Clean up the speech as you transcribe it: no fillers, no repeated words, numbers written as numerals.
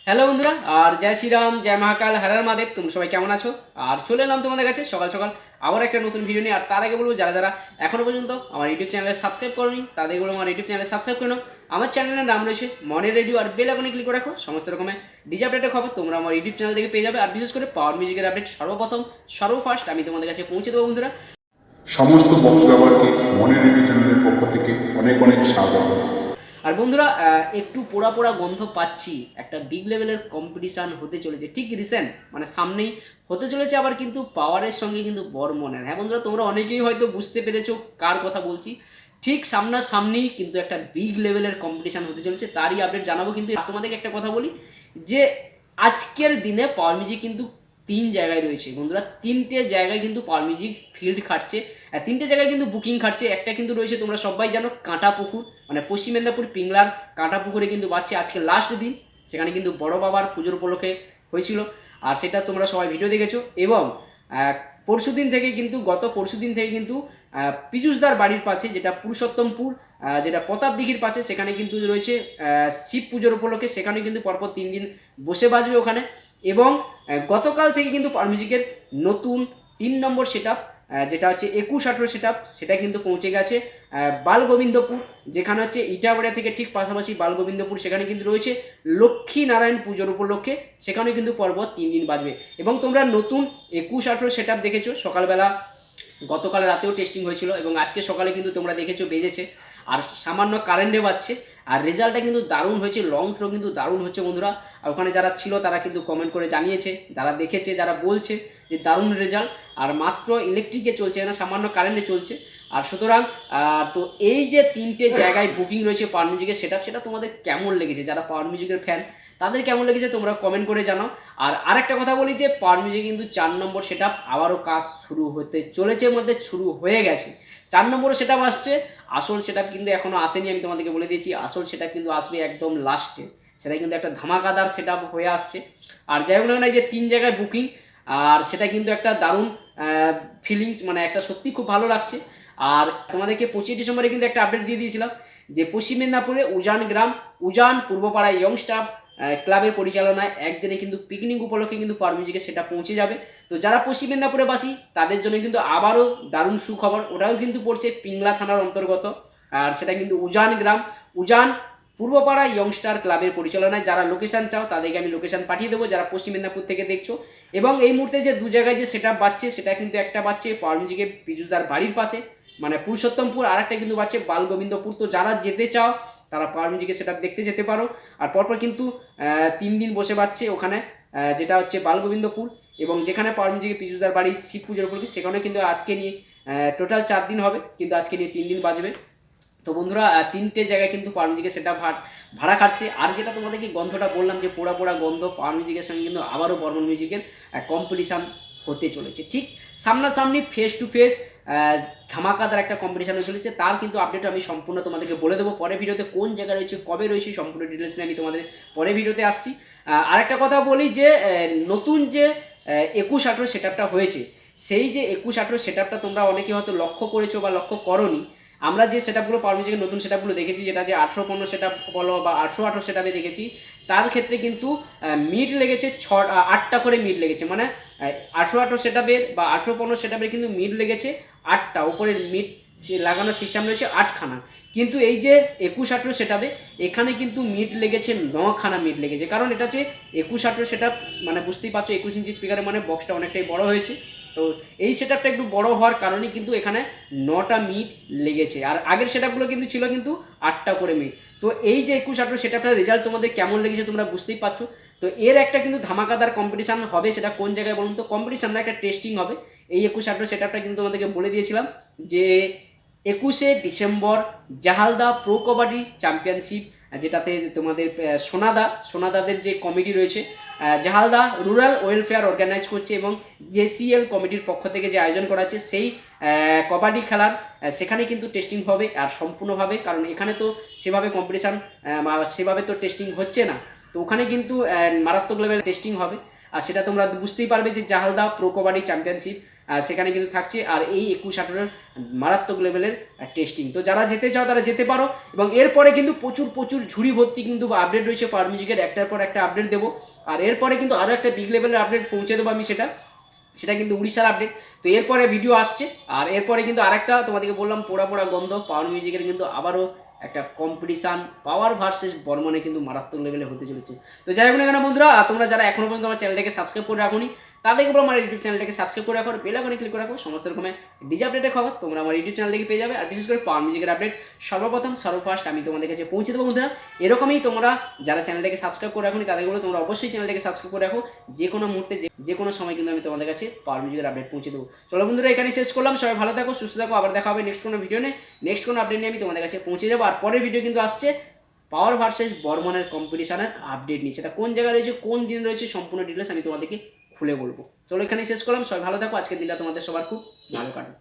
Hello বন্ধুরা, আর জয় শ্রীরাম, জয় মহাকাল, হর হর মহাদেব। তোমরা সবাই কেমন আছো? আর চলে এলাম তোমাদের কাছে সকাল সকাল আবার একটা নতুন ভিডিও নিয়ে। আর তার আগে বলবো, যারা যারা এখনো পর্যন্ত আমার ইউটিউব চ্যানেলে সাবস্ক্রাইব করোনি তাদের বলবো আমার ইউটিউব চ্যানেলে সাবস্ক্রাইব করে নাও। আমার চ্যানেলের নাম রয়েছে মনের রেডিও, আর বেল আইকনে ক্লিক করে রাখো। সমস্ত রকমের ডিজে আপডেটের খবর তোমরা আমার ইউটিউব চ্যানেল থেকে পেয়ে যাবে। আর বিশেষ করে পাওয়ার মিউজিকের আপডেট সর্বপ্রথম সর্বফার্স্ট আমি তোমাদের কাছে পৌঁছে দেবো বন্ধুরা। সমস্ত বক্স ব্যবহারকে মনের রেডিও চ্যানেলের পক্ষ থেকে অনেক অনেক স্বাগত। আর বন্ধুরা, একটু পোড়া পোড়া গন্ধ পাচ্ছি। একটা বিগ লেভেলের কম্পিটিশান হতে চলেছে, ঠিক রিসেন্ট মানে সামনেই হতে চলেছে, আবার কিন্তু পাওয়ারের সঙ্গে কিন্তু বর্মনের। হ্যাঁ বন্ধুরা, তোমরা অনেকেই হয়তো বুঝতে পেরেছো কার কথা বলছি। ঠিক সামনাসামনি কিন্তু একটা বিগ লেভেলের কম্পিটিশান হতে চলেছে, তারই আপডেট জানাবো। কিন্তু তোমাদেরকে একটা কথা বলি যে আজকের দিনে পাওয়ার মিউজিক কিন্তু তিন জায়গায় রয়েছে বন্ধুরা। তিনটে জায়গায় কিন্তু পাওয়ার মিউজিক ফিল্ড খাটছে, তিনটে জায়গায় কিন্তু বুকিং খাটছে। একটা কিন্তু রয়েছে, তোমরা সবাই জানো, কাঁটা পুকুর, মানে পশ্চিম মেদিনীপুর পিংলার কাঁটা পুকুরে কিন্তু বাজছে আজকে লাস্ট দিন। সেখানে কিন্তু বড় বাবার পুজোর উপলক্ষে হয়েছিল, আর সেটা তোমরা সবাই ভিডিও দেখেছো। এবং পরশুদিন থেকে কিন্তু গত পরশুদিন থেকে কিন্তু পীযুষদার বাড়ির পাশে, যেটা পুরুষোত্তমপুর, যেটা প্রতাপ দিঘির পাশে, সেখানে কিন্তু রয়েছে শিব পুজোর উপলক্ষে। সেখানে কিন্তু পরপর 3 দিন বসে বাজবে ওখানে। এবং গতকাল থেকে কিন্তু পাওয়ার মিউজিকের নতুন 3 নম্বর সেট আপ, যেটা হচ্ছে 21-18 সেট আপ, সেটা কিন্তু পৌঁছে গেছে বালগোবিন্দপুর, যেখানে হচ্ছে ইটাবাড়িয়া থেকে ঠিক পাশাপাশি বালগোবিন্দপুর। সেখানে কিন্তু রয়েছে লক্ষ্মী নারায়ণ পুজোর উপলক্ষে, সেখানে কিন্তু পরপর 3 দিন বাজবে। এবং তোমরা নতুন 21-18 সেট আপ দেখেছো সকালবেলা, গতকাল রাতেও টেস্টিং হয়েছিল, এবং আজকে সকালে কিন্তু তোমরা দেখেছো বেজেছে। আর সামান্য কারেন্টে বাজছে, আর রেজাল্টটা কিন্তু দারুণ হয়েছে। লং থ্রো কিন্তু দারুণ হচ্ছে বন্ধুরা। আর ওখানে যারা ছিল তারা কিন্তু কমেন্ট করে জানিয়েছে, যারা দেখেছে, যারা বলছে যে দারুণ রেজাল্ট। আর মাত্র ইলেকট্রিকে চলছে না, সামান্য কারেন্টে চলছে। আর সুতরাং তো এই যে তিনটে জায়গায় বুকিং রয়েছে পাওয়ার মিউজিকের সেট আপ, সেটা তোমাদের কেমন লেগেছে? যারা পাওয়ার মিউজিকের ফ্যান তাদের কেমন লেগেছে তোমরা কমেন্ট করে জানাও। আর আরেকটা কথা বলি যে পাওয়ার মিউজিক কিন্তু 4 নম্বর সেট আপ আবারও কাজ শুরু হতে চলেছে, মধ্যে শুরু হয়ে গেছে। 4 নম্বরে সেট আপ আসছে। আসল সেট আপ কিন্তু এখনও আসেনি, আমি তোমাদেরকে বলে দিয়েছি। আসল সেট আপ কিন্তু আসবে একদম লাস্টে, সেটা কিন্তু একটা ধামাকাদার সেট আপ হয়ে আসছে। আর যাই হোক না, এই যে 3 জায়গায় বুকিং, আর সেটা কিন্তু একটা দারুণ ফিলিংস, মানে একটা সত্যি খুব ভালো লাগছে। আর তোমাদেরকে 25 ডিসেম্বরে কিন্তু একটা আপডেট দিয়ে দিয়েছিলাম যে পশ্চিম মেদিনীপুরে উজান গ্রাম, উজান পূর্বপাড়া ইয়ং স্টাফ ক্লাবের পরিচালনায় একদিনে কিন্তু পিকনিক উপলক্ষে কিন্তু পাওয়ার মিউজিকে সেটা পৌঁছে যাবে। তো যারা পশ্চিম মেদিনীপুরে বাসী তাদের জন্য কিন্তু আবারও দারুণ সুখবর, ওটাও কিন্তু পড়ছে পিংলা থানার অন্তর্গত। আর সেটা কিন্তু উজান গ্রাম, উজান পূর্বপাড়া ইয়ংস্টার ক্লাবের পরিচালনায়। যারা লোকেশান চাও তাদেরকে আমি লোকেশান পাঠিয়ে দেবো, যারা পশ্চিম মেদিনীপুর থেকে দেখছো। এবং এই মুহূর্তে যে 2 জায়গায় যে সেট আপ বাজছে, সেটা কিন্তু একটা বাজছে পাওয়ার মিউজিকের পীযুষদার বাড়ির পাশে, মানে পুরুষোত্তমপুর, আর একটা কিন্তু বাজছে বালগোবিন্দপুর। তো যারা যেতে চাও তারা পাওয়ার মিউজিকের সেট আপ দেখতে যেতে পারো। আর পরপর কিন্তু 3 দিন বসে বাজছে ওখানে, যেটা হচ্ছে বালগোবিন্দপুর। এবং যেখানে পাওয়ার মিউজিকের পীযুষদার বাড়ি শিব পুজোর উপলক্ষে, সেখানে কিন্তু আজকে নিয়ে টোটাল 4 দিন হবে, কিন্তু আজকে নিয়ে 3 দিন বাজবে। তো বন্ধুরা, 3টে জায়গায় কিন্তু পাওয়ার মিউজিকের সেটা ভাড়া খাটছে। আর যেটা তোমাদেরকে গন্ধটা বললাম যে পোড়া পোড়া গন্ধ, পাওয়ার মিউজিকের সঙ্গে কিন্তু আবারও বর্মন মিউজিকের কম্পিটিশান হতে চলেছে। ঠিক সামনাসামনি ফেস টু ফেস ধামাকাদার একটা কম্পিটিশান হয়ে চলেছে। তার কিন্তু আপডেট আমি সম্পূর্ণ তোমাদেরকে বলে দেবো পরে ভিডিওতে, কোন জায়গায় রয়েছে, কবে রয়েছে, সম্পূর্ণ ডিটেলস নিয়ে আমি তোমাদের পরে ভিডিওতে আসছি। আরেকটা কথা বলি যে নতুন যে 21-18 সেট আপটা হয়েছে, সেই যে 21-18 সেট আপটা তোমরা অনেকে হয়তো লক্ষ্য করেছো বা লক্ষ্য করোনি। আমরা যে সেট আপগুলো পাওয়ার মিউজিকের নতুন সেট আপগুলো দেখেছি, যেটা যে 18-15 সেট আপ বলো বা 18-18 সেট আপে দেখেছি, তার ক্ষেত্রে কিন্তু মিড লেগেছে 8টা করে মিড লেগেছে। মানে 18-18 সেট আপের বা 18-15 সেট আপের কিন্তু মিড লেগেছে 8টা, ওপরের মিড লাগানোর সিস্টেম রয়েছে 8খানা। কিন্তু এই যে 21-18 সেট আপে এখানে কিন্তু মিড লেগেছে 9খানা মিড লেগেছে। কারণ এটা হচ্ছে 21-18 সেট আপ, মানে বুঝতেই পারছো 21 ইঞ্চি স্পিকারের মানে বক্সটা অনেকটাই বড় হয়েছে। তো এই সেট আপটা একটু বড় হওয়ার কারণে কিন্তু এখানে 9টা মিড লেগেছে। আর আগের সেট আপগুলো কিন্তু ছিল কিন্তু 8টা করে মিড। তো এই যে 21-18 সেট আপটার রেজাল্ট তোমাদের কেমন লেগেছে তোমরা বুঝতেই পারছো। তো এর একটা কিন্তু ধামাকাদার কম্পিটিশান হবে, সেটা কোন জায়গায় বলুন তো? কম্পিটিশান না, একটা টেস্টিং হবে। এই 21-18 সেট আপটা কিন্তু তোমাদেরকে বলে দিয়েছিলাম যে 21 ডিসেম্বর জাহালদা প্রো কবাডি চ্যাম্পিয়নশিপ, যেটাতে তোমাদের সোনাদাদের যে কমিটি রয়েছে, জাহালদা রুরাল ওয়েলফেয়ার অর্গানাইজ করছে, এবং জেসিএল কমিটির পক্ষ থেকে যে আয়োজন করা আছে সেই কবাডি খেলার সেখানে কিন্তু টেস্টিং হবে আর সম্পূর্ণভাবে। কারণ এখানে তো সেভাবে কম্পিটিশান বা সেভাবে তো টেস্টিং হচ্ছে না, তো ওখানে কিন্তু মারাত্মক লেভেল টেস্টিং হবে। আর সেটা তোমরা বুঝতেই পারবে যে জাহালদা প্রো কবাডি চ্যাম্পিয়নশিপ সেখানে কিন্তু থাকছে। আর এই 21-18 মারাত্মক লেভেলের টেস্টিং, তো যারা যেতে চাও তারা যেতে পারো। এবং এরপরে কিন্তু প্রচুর প্রচুর ঝুড়ি ভর্তি কিন্তু আপডেট রয়েছে পাওয়ার মিউজিকের, একটার পর একটা আপডেট দেবো। আর এরপরে কিন্তু আরও একটা বিগ লেভেলের আপডেট পৌঁছে দেবো আমি, সেটা কিন্তু উড়িষ্যার আপডেট। তো এরপরে ভিডিও আসছে। আর এরপরে কিন্তু আরেকটা তোমাদেরকে বললাম পোড়া পোড়া গন্ধ পাওয়ার মিউজিকের কিন্তু আবারও একটা কম্পিটিশান পাওয়ার ভার্সেস বর্মনে কিন্তু মারাত্মক লেভেলে হতে চলেছে। তো যাই হোক না কেন বন্ধুরা, তোমরা যারা এখনো পর্যন্ত আমার চ্যানেলটাকে সাবস্ক্রাইব করে রাখোনি তাদেরকে বলো আমার ইউটিউব চ্যানেলটাকে সাবস্ক্রাইব করে রাখো, বেল আইকনে ক্লিক করে রাখো। সমস্ত রকমের ডিজে আপডেটের খবর তোমরা আমার ইউটিউব চ্যানেল থেকে পেয়ে যাবে। আর বিশেষ করে পাওয়ার মিউজিকের আপডেট সর্বপ্রথম সর্বফার্স্ট আমি তোমাদের কাছে পৌঁছে দেবো বন্ধুরা। এরকমই তোমরা যারা চ্যানেলটাকে সাবস্ক্রাইব করে রাখোনি তাদেরকে বলো তোমরা অবশ্যই চ্যানেলটাকে সাবস্ক্রাইব করে রাখো। যে কোনো মুহূর্তে যে কোনো সময় কিন্তু আমি তোমাদের কাছে পাওয়ার মিউজিকের আপডেট পৌঁছে দেবো। চলো বন্ধুরা, এখানেই শেষ করলাম। সবাই ভালো থাকো, সুস্থ থাকো, আবার দেখা হবে নেক্সট কোনো ভিডিও নিয়ে, নেক্সট কোনো আপডেট নিয়ে আমি তোমাদের কাছে পৌঁছে যাবো। আর পরের ভিডিও কিন্তু আসছে পাওয়ার ভার্সেস বর্মনের কম্পিটিশনের আপডেট নিয়ে, সেটা কোন জায়গায় রয়েছে, কোন দিন রয়েছে, সম্পূর্ণ ডিটেলস আমি তোমাদেরকে খুলে বলবো। চলো এখানেই শেষ করলাম। সবাই ভালো থাকো, আজকের দিনটা তোমাদের সবার খুব ভালো কাটুক।